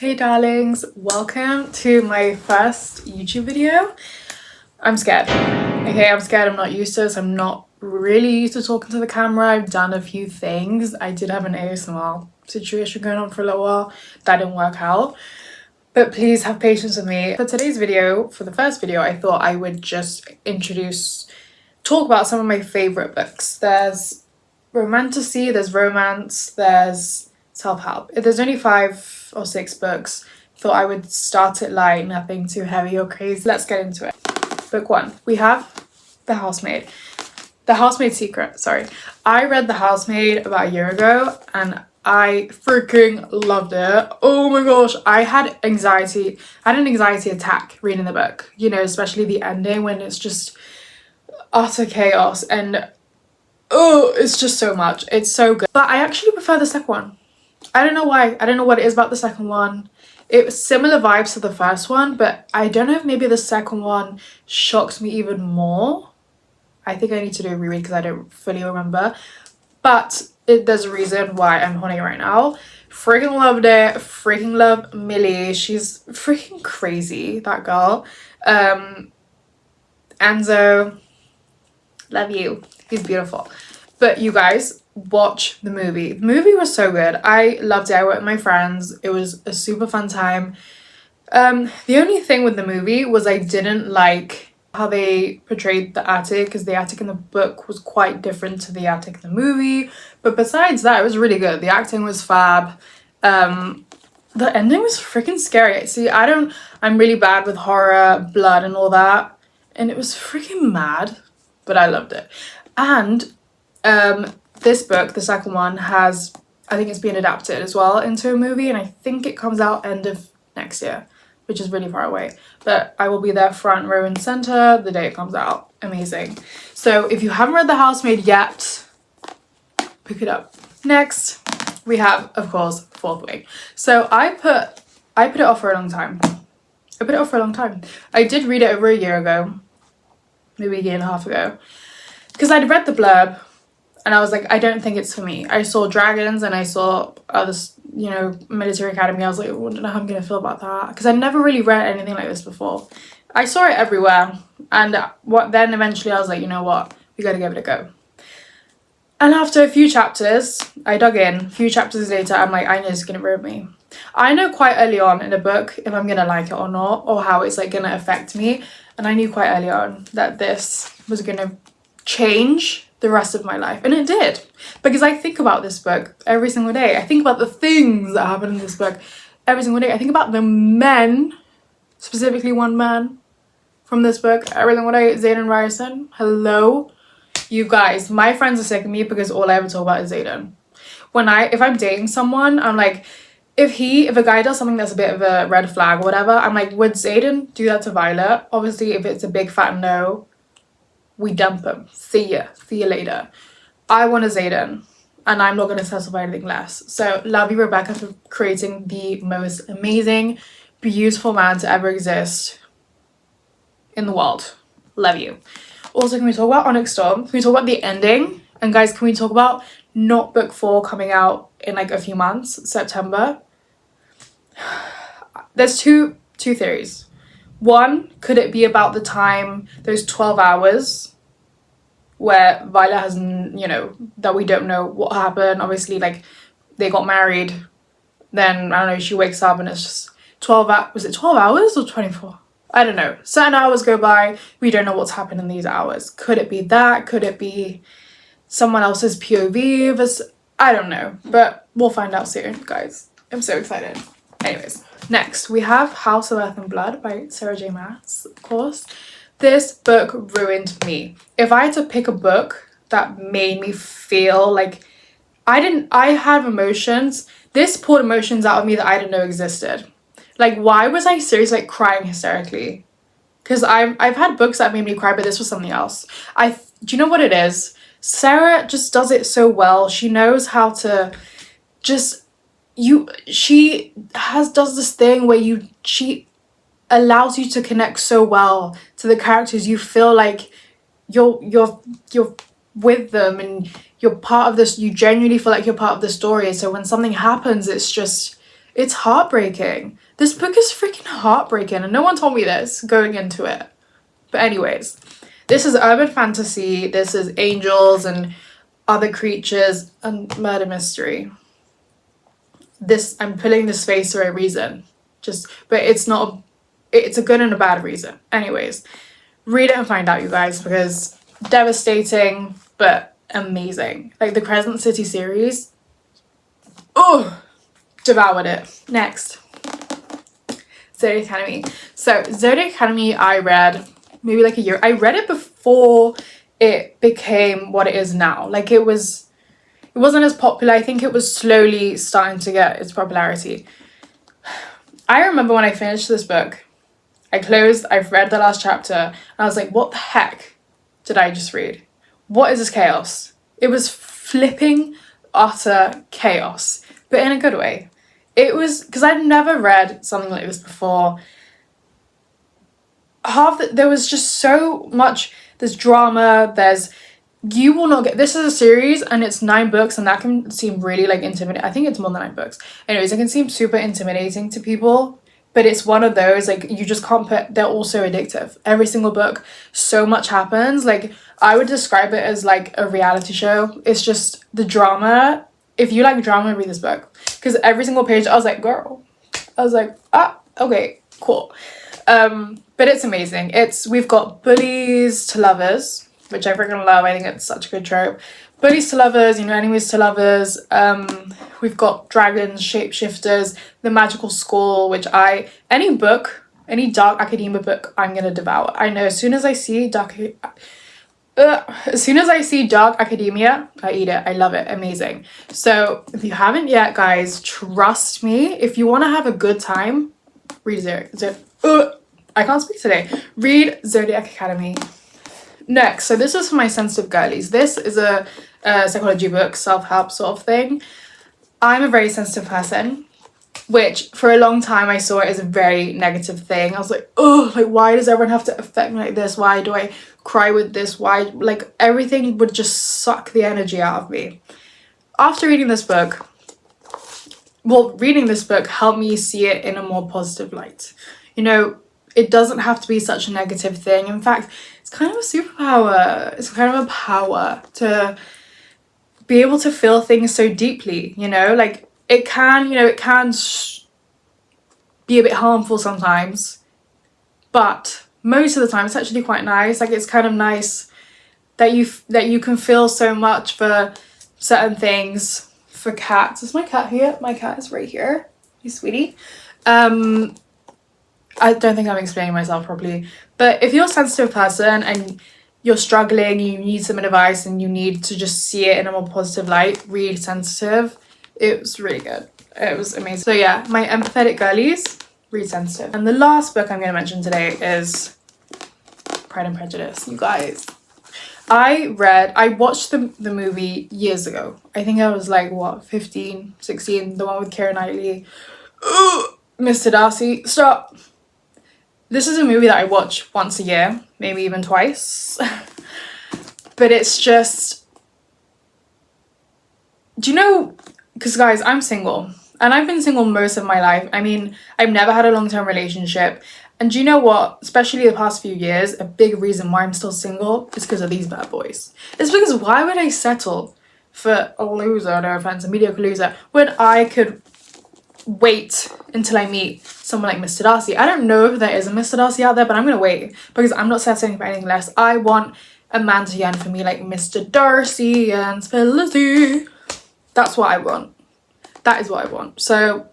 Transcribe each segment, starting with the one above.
Hey darlings, welcome to my first YouTube video. I'm scared. Okay, I'm scared. I'm not used to this. I'm not really used to talking to the camera. I've done a few things. I did have an ASMR situation going on for a little while. That didn't work out. But please have patience with me. For today's video, for the first video, I thought I would just talk about some of my favorite books. There's Romantasy, there's romance, there's self-help. There's only 5 or 6 books. Thought I would start it light, nothing too heavy or crazy. Let's get into it. Book 1, we have The Housemaid. The Housemaid Secret, sorry. I read The Housemaid about a year ago and I freaking loved it. Oh my gosh, I had an anxiety attack reading the book, you know, especially the ending when it's just utter chaos and oh, it's just so much. It's so good. But I actually prefer the second one. I don't know why. I don't know what it is about the second one. It was similar vibes to the first one, but I don't know if maybe the second one shocks me even more. I think I need to do a reread because I don't fully remember. But there's a reason why I'm on it right now. Freaking loved it. Freaking love Millie. She's freaking crazy, that girl. Enzo, love you. He's beautiful. But you guys, watch the movie. The movie was so good. I loved it. I went with my friends. It was a super fun time. The only thing with the movie was I didn't like how they portrayed the attic, because the attic in the book was quite different to the attic in the movie. But besides that, it was really good. The acting was fab. The ending was freaking scary. See, I'm really bad with horror, blood and all that. And it was freaking mad, but I loved it. And this book, the second one, I think it's being adapted as well into a movie, and I think it comes out end of next year, which is really far away. But I will be there front row and center the day it comes out. Amazing. So if you haven't read The Housemaid yet, pick it up. Next, we have, of course, Fourth Wing. So I put it off for a long time. I did read it over a year ago, maybe a year and a half ago, because I'd read the blurb and I was like, I don't think it's for me. I saw dragons and I saw other, you know, military academy. I was like, I don't know how I'm going to feel about that, because I never really read anything like this before. I saw it everywhere, and then eventually I was like, you know what, we got to give it a go. And after a few chapters, I dug in. A few chapters later, I'm like, I know it's going to ruin me. I know quite early on in a book if I'm going to like it or not, or how it's like going to affect me. And I knew quite early on that this was going to change the rest of my life, and it did, because I think about this book every single day. I think about the things that happen in this book every single day. I think about the men, specifically one man from this book every single day, Zayden Ryerson. Hello, you guys, my friends are sick of me because all I ever talk about is Zayden. If I'm dating someone, I'm like, if a guy does something that's a bit of a red flag or whatever, I'm like, would Zayden do that to Violet? Obviously, if it's a big fat no, we dump him. See ya later. I want a Zayden, and I'm not going to settle for anything less. So love you, Rebecca, for creating the most amazing, beautiful man to ever exist in the world. Love you. Also, can we talk about Onyx Storm? Can we talk about the ending? And guys, can we talk about not book 4 coming out in like a few months, September? There's two theories. One, could it be about the time, those 12 hours where Violet has, you know, that we don't know what happened. Obviously, like, they got married, then, I don't know, she wakes up and it's just 12 hours. Was it 12 hours or 24? I don't know. Certain hours go by, we don't know what's happened in these hours. Could it be that? Could it be someone else's POV? I don't know, but we'll find out soon, guys. I'm so excited. Anyways, next we have House of Earth and Blood by Sarah J. Maas, of course. This book ruined me. If I had to pick a book that made me feel like I have emotions, this poured emotions out of me that I didn't know existed. Like, why was I seriously like crying hysterically? Because I've had books that made me cry, but this was something else. Do you know what it is? Sarah just does it so well. She knows how to just does this thing where she allows you to connect so well to the characters. You feel like you're with them and you're part of this. You genuinely feel like you're part of the story. So when something happens, it's It's heartbreaking. This book is freaking heartbreaking, and no one told me this going into it. But anyways, this is urban fantasy. This is angels and other creatures and murder mystery. I'm pulling this face for a reason. But it's not, it's a good and a bad reason. Anyways, read it and find out, you guys, because devastating, but amazing. Like the Crescent City series, oh, devoured it. Next, Zodiac Academy. So Zodiac Academy I read maybe like a year. I read it before it became what it is now. Like it wasn't as popular. I think it was slowly starting to get its popularity. I remember when I finished this book, I've read the last chapter, and I was like, what the heck did I just read? What is this chaos? It was flipping utter chaos, but in a good way. It was, because I'd never read something like this before. There was just so much, there's drama, you will not get, this is a series and it's 9 books, and that can seem really like intimidating. I think it's more than 9 books. Anyways, it can seem super intimidating to people, but it's one of those, like, you just can't they're all so addictive. Every single book, so much happens. Like, I would describe it as like a reality show. It's just the drama. If you like drama, read this book, because every single page I was like, girl, okay, cool. But it's amazing. We've got bullies to lovers, which I freaking love. I think it's such a good trope. Bullies to lovers, enemies to lovers. We've got dragons, shapeshifters, the magical school, which any dark academia book, I'm gonna devour. I know as soon as I see dark academia, I eat it. I love it. Amazing. So if you haven't yet, guys, trust me, if you want to have a good time, read I can't speak today. Read Zodiac Academy. Next, so this is for my sensitive girlies. This is a psychology book, self-help sort of thing. I'm a very sensitive person, which for a long time I saw it as a very negative thing. I was like, oh, like, why does everyone have to affect me like this? Why do I cry with this? Why, like, everything would just suck the energy out of me. After reading this book helped me see it in a more positive light. It doesn't have to be such a negative thing. In fact, it's kind of a superpower. It's kind of a power to be able to feel things so deeply, like it can be a bit harmful sometimes, but most of the time it's actually quite nice. Like, it's kind of nice that you can feel so much for certain things. For cats, is my cat here? My cat is right here. You sweetie. I don't think I'm explaining myself properly, but if you're a sensitive person and you're struggling, you need some advice and you need to just see it in a more positive light, read Sensitive. It was really good. It was amazing. So yeah, my empathetic girlies, read Sensitive. And the last book I'm going to mention today is Pride and Prejudice. You guys, I watched the movie years ago. I think I was like, 15, 16, the one with Keira Knightley. Mr. Darcy, stop. This is a movie that I watch once a year, maybe even twice. But it's just, because guys, I'm single and I've been single most of my life. I mean, I've never had a long-term relationship. And do you know what? Especially the past few years, a big reason why I'm still single is because of these bad boys. It's because why would I settle for a loser, no offense, a mediocre loser, when I could wait until I meet someone like Mr. Darcy? I don't know if there is a Mr. Darcy out there, but I'm gonna wait because I'm not settling for anything less. I want a man to yearn for me like Mr. Darcy and Felicity. That's what I want. That is what I want. So,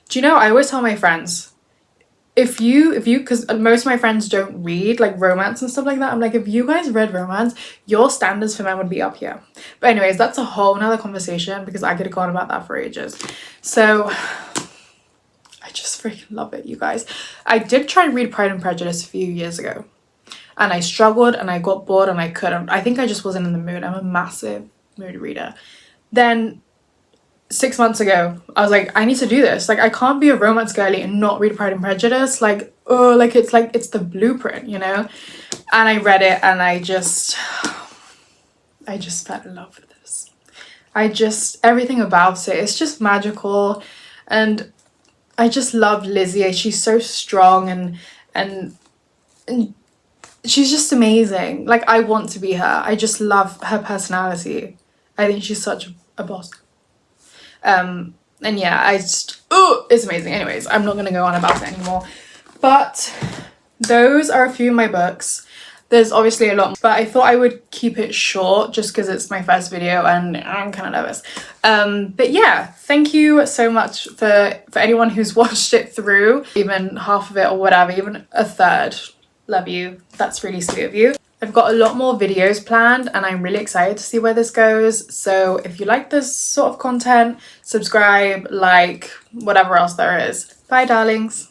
do you know, I always tell my friends, if you, because most of my friends don't read like romance and stuff like that. I'm like, if you guys read romance, your standards for men would be up here. But anyways, that's a whole nother conversation because I could have gone about that for ages. So I just freaking love it, you guys. I did try and read Pride and Prejudice a few years ago and I struggled and I got bored and I couldn't. I think I just wasn't in the mood. I'm a massive mood reader. Then 6 months ago, I was like, I need to do this. Like, I can't be a romance girly and not read Pride and Prejudice. Like, it's the blueprint, And I read it and I just fell in love with this. Everything about it, it's just magical. And I just love Lizzie. She's so strong and she's just amazing. Like, I want to be her. I just love her personality. I think she's such a boss. And yeah, I just, oh, it's amazing. Anyways, I'm not going to go on about it anymore. But those are a few of my books. There's obviously a lot more, but I thought I would keep it short just because it's my first video and I'm kind of nervous. But yeah, thank you so much for anyone who's watched it through, even half of it or whatever, even a third. Love you. That's really sweet of you. I've got a lot more videos planned and I'm really excited to see where this goes. So if you like this sort of content, subscribe, like, whatever else there is. Bye, darlings.